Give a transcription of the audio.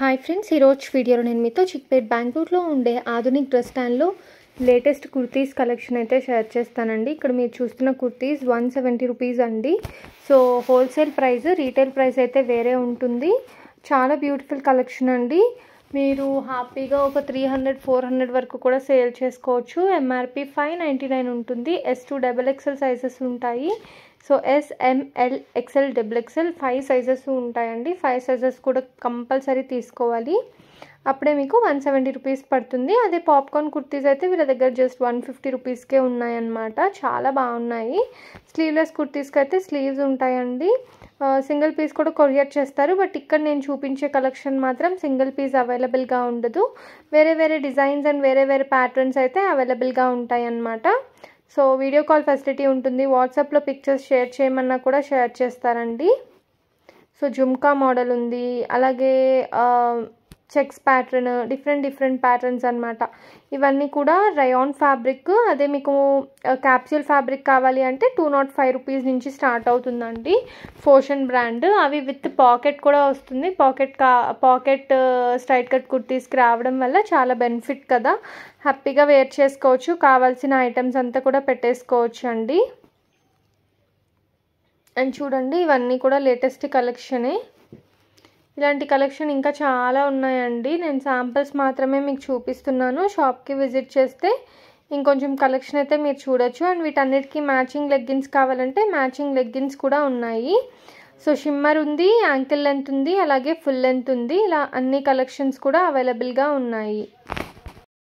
Hi friends, ఈరోజు వీడియోలో నేను మీతో చిక్పేట్ బెంగళూరులో ఉండే ఆధునిక్ డ్రెస్ స్టాండ్లో లేటెస్ట్ కుర్తీస్ కలెక్షన్ అయితే షేర్ చేస్తానండి. ఇక్కడ మీరు చూస్తున్న కుర్తీస్ 170 రూపీస్ అండి. So wholesale price, retail price అయితే వేరే ఉంటుంది. చాలా బ్యూటిఫుల్ కలెక్షన్ అండి. మీరు హ్యాపీగా ఒక 300-400 వరకు కూడా సేల్ చేసుకోవచ్చు. ఎంఆర్పి 599 ఉంటుంది. S2 XXL సైజెస్ ఉంటాయి. So S, M, L, XL, XXL 5 sizes ఉంటాయండి. 5 సైజెస్ కూడా కంపల్సరీ తీసుకోవాలి. అప్పుడే మీకు 170 రూపీస్ పడుతుంది. అదే పాప్కార్న్ కుర్తీస్ అయితే వీళ్ళ దగ్గర జస్ట్ 150 రూపీస్కే ఉన్నాయన్నమాట. చాలా బాగున్నాయి. స్లీవ్లెస్ కుర్తీస్కి అయితే స్లీవ్స్ ఉంటాయండి. సింగిల్ పీస్ కూడా కొరియర్ చేస్తారు. బట్ ఇక్కడ నేను చూపించే కలెక్షన్ మాత్రం సింగిల్ పీస్ అవైలబుల్గా ఉండదు. వేరే వేరే డిజైన్స్ అండ్ వేరే వేరే ప్యాటర్న్స్ అయితే అవైలబుల్గా ఉంటాయి అన్నమాట. సో వీడియో కాల్ ఫెసిలిటీ ఉంటుంది. వాట్సాప్లో పిక్చర్స్ షేర్ చేయమన్నా కూడా షేర్ చేస్తారండి. సో జుమ్కా మోడల్ ఉంది, అలాగే చెక్స్ ప్యాటర్న్, డిఫరెంట్ ప్యాటర్న్స్ అనమాట. ఇవన్నీ కూడా రయాన్ ఫ్యాబ్రిక్. అదే మీకు క్యాప్సూల్ ఫ్యాబ్రిక్ కావాలి అంటే 205 రూపీస్ నుంచి స్టార్ట్ అవుతుందండి. ఫోషన్ బ్రాండ్. అవి విత్ పాకెట్ కూడా వస్తుంది. పాకెట్ స్ట్రైట్ కట్ కుర్తీస్కి రావడం వల్ల చాలా బెనిఫిట్ కదా. హ్యాపీగా వేర్ చేసుకోవచ్చు. కావాల్సిన ఐటమ్స్ అంతా కూడా పెట్టేసుకోవచ్చు అండి. అండ్ చూడండి, ఇవన్నీ కూడా లేటెస్ట్ కలెక్షనే. ఇలాంటి కలెక్షన్ ఇంకా చాలా ఉన్నాయండి. నేను శాంపిల్స్ మాత్రమే మీకు చూపిస్తున్నాను. షాప్కి విజిట్ చేస్తే ఇంకొంచెం కలెక్షన్ అయితే మీరు చూడొచ్చు. అండ్ వీటన్నిటికీ మ్యాచింగ్ లెగ్గిన్స్ కావాలంటే మ్యాచింగ్ లెగ్గిన్స్ కూడా ఉన్నాయి. సో షిమ్మర్ ఉంది, యాంకిల్ లెంత్ ఉంది, అలాగే ఫుల్ లెంత్ ఉంది. ఇలా అన్ని కలెక్షన్స్ కూడా అవైలబుల్గా ఉన్నాయి.